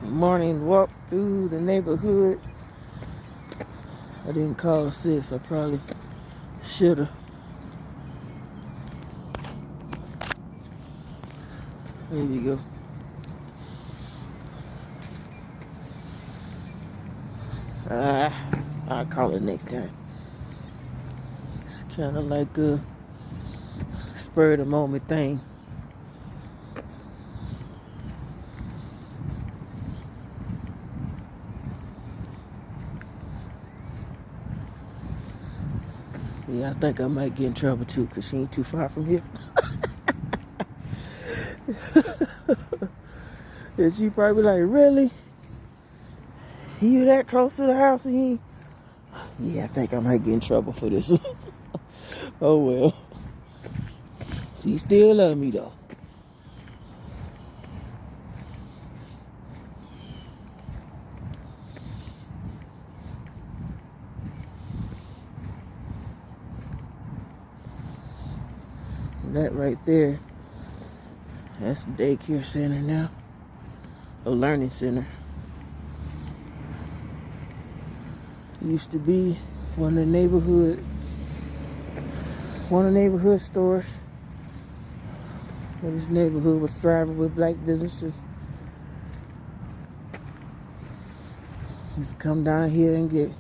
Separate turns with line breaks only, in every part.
morning walk through the neighborhood. I didn't call sis. I probably should have. There you go. I'll call it next time. It's kind of like a spur of the moment thing. Yeah, I think I might get in trouble too, because she ain't too far from here. And she probably like, really? You that close to the house and he? Yeah, I think I might get in trouble for this. Oh well. She still love me though. That right there, that's the daycare center now. A learning center. Used to be one of the neighborhood stores. Where this neighborhood was thriving with black businesses. Used to come down here and get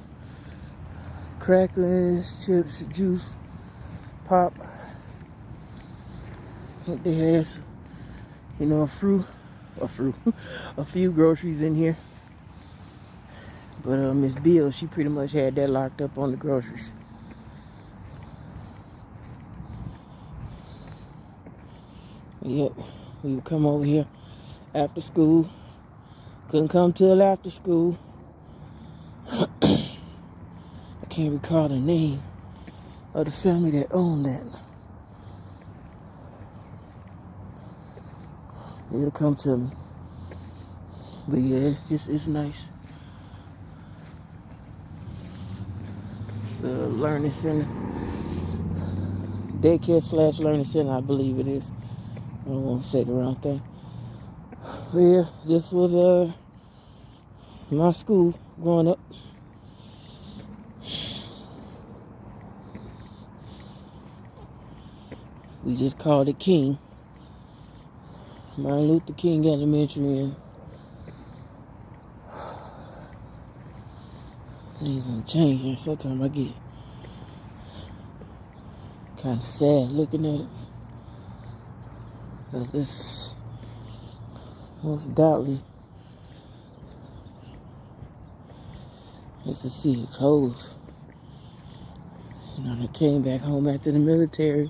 cracklings, chips, juice, pop. They had, a few groceries in here. But Miss Bill, she pretty much had that locked up on the groceries. Yep, we would come over here after school. Couldn't come till after school. I can't recall the name of the family that owned that. It'll come to me. But yeah, it's nice. It's a learning center. Daycare / learning center, I believe it is. I don't want to say the wrong thing. But yeah, this was my school growing up. We just called it King. Martin Luther King Elementary, and things are changing. Sometimes I get kind of sad looking at it. But this most doubtly is to see it close. I came back home after the military.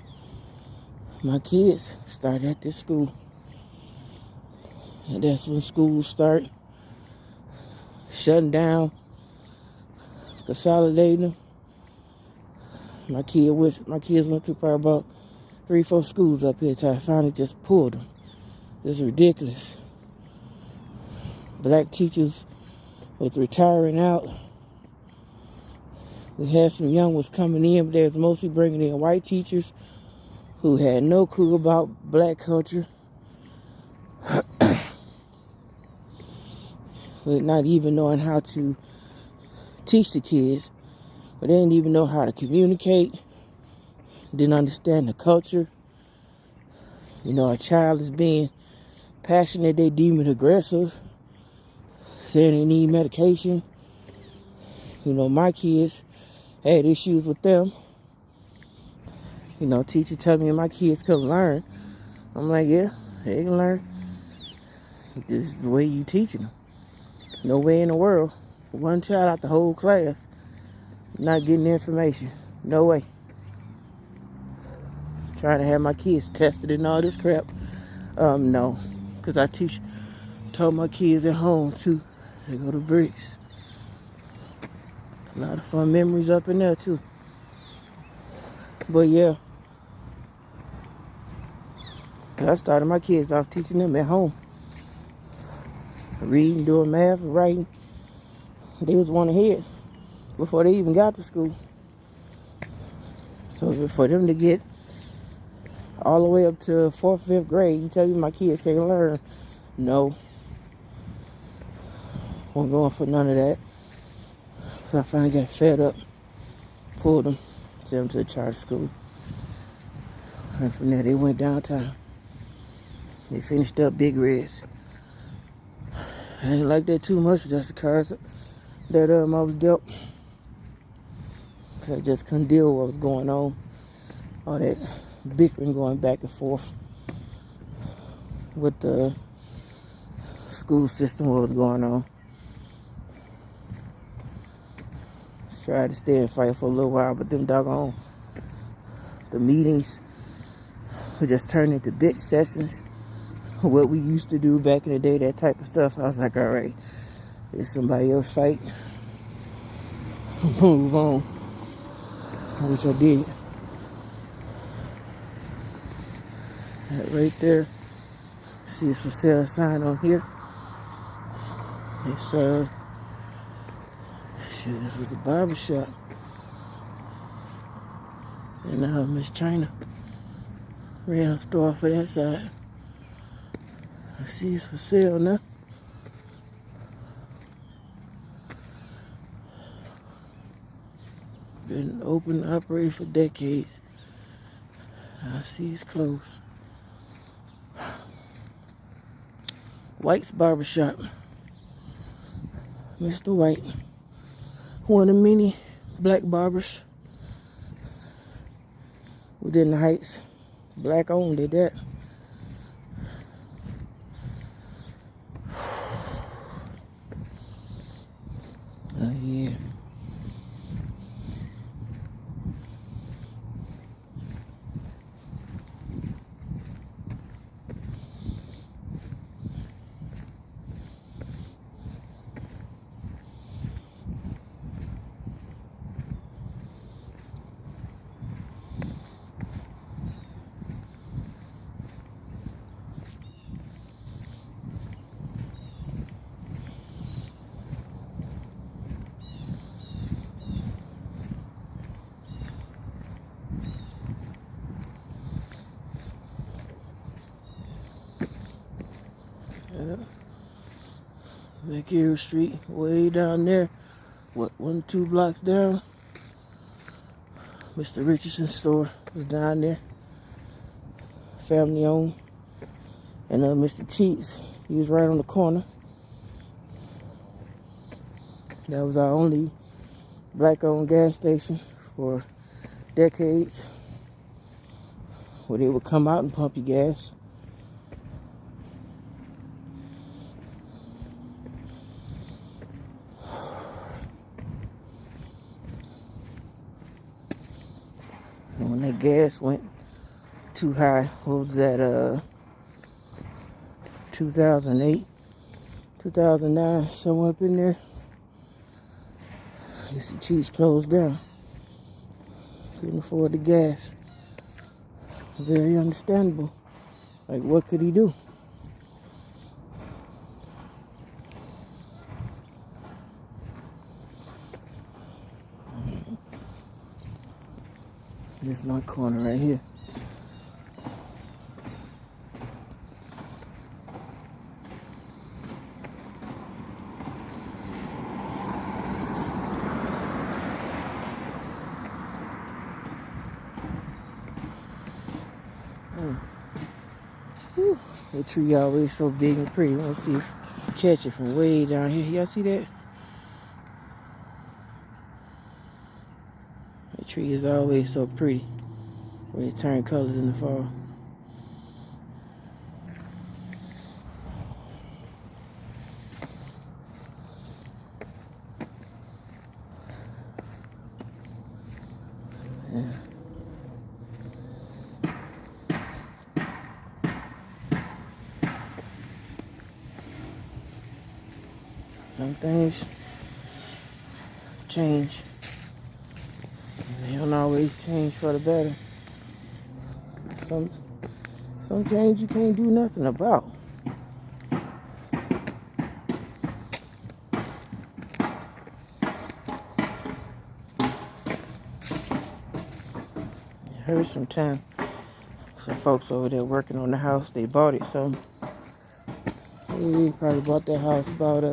My kids started at this school. And that's when schools start shutting down, consolidating them. My kids went through probably about 3-4 schools up here till I finally just pulled them. It's ridiculous. Black teachers was retiring out. We had some young ones coming in, but they was mostly bringing in white teachers who had no clue about black culture. With not even knowing how to teach the kids. But they didn't even know how to communicate. Didn't understand the culture. A child is being passionate, they deem it aggressive. Saying they need medication. My kids had issues with them. Teacher told me my kids couldn't learn. I'm like, yeah, they can learn. This is the way you teaching them. No way in the world. One child out the whole class not getting the information. No way. Trying to have my kids tested and all this crap. No. Because I told my kids at home too. They go to Bricks. A lot of fun memories up in there too. But yeah. I started my kids off teaching them at home. Reading, doing math, writing. They was one ahead before they even got to school. So for them to get all the way up to 4th, 5th grade, you tell me my kids can't learn. No. Wasn't going for none of that. So I finally got fed up, pulled them, sent them to the charter school. And from there, they went downtown. They finished up Big Reds. I didn't like that too much, but that's the cards that I was dealt. Because I just couldn't deal with what was going on. All that bickering going back and forth with the school system, what was going on. Tried to stay and fight for a little while, but them doggone the meetings would just turn into bitch sessions. What we used to do back in the day, that type of stuff. I was like, all right, it's somebody else fight. Move on. Which I did. Right there. See it's for sale sign on here. It's shit, this was the barber shop. And Miss China ran a store for that side. I see it's for sale now. Been open and operating for decades. I see it's closed. White's Barbershop. Mr. White. One of many black barbers within the Heights. Black owned did that. Oh yeah. McHugh Street, way down there. What, 1, 2 blocks down? Mr. Richardson's store was down there. Family owned. And Mr. Cheats, he was right on the corner. That was our only black-owned gas station for decades, where they would come out and pump you gas. And when that gas went too high, what was that, 2008, 2009, somewhere up in there, Mr. Cheese closed down. Couldn't afford the gas. Very understandable. Like, what could he do? This is my corner right here. Whew. That tree always so big and pretty. Let's see if you catch it from way down here. Y'all see that? That tree is always so pretty when it turns colors in the fall. Yeah. Some things change. They don't always change for the better. Some change you can't do nothing about. I heard some folks over there working on the house. They bought it, so they probably bought that house about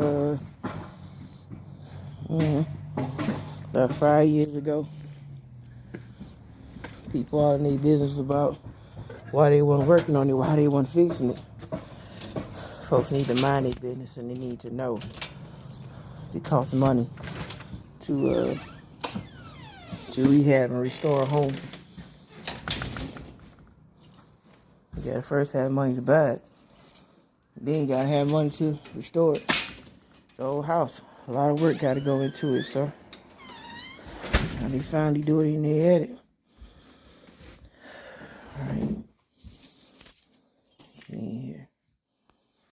About 5 years ago, people all in their business about why they weren't working on it, why they weren't fixing it. Folks need to mind their business and they need to know it costs money to rehab and restore a home. You gotta first have money to buy it. Then you gotta have money to restore it. It's an old house. A lot of work gotta go into it, so now they finally do it and they had it. Alright.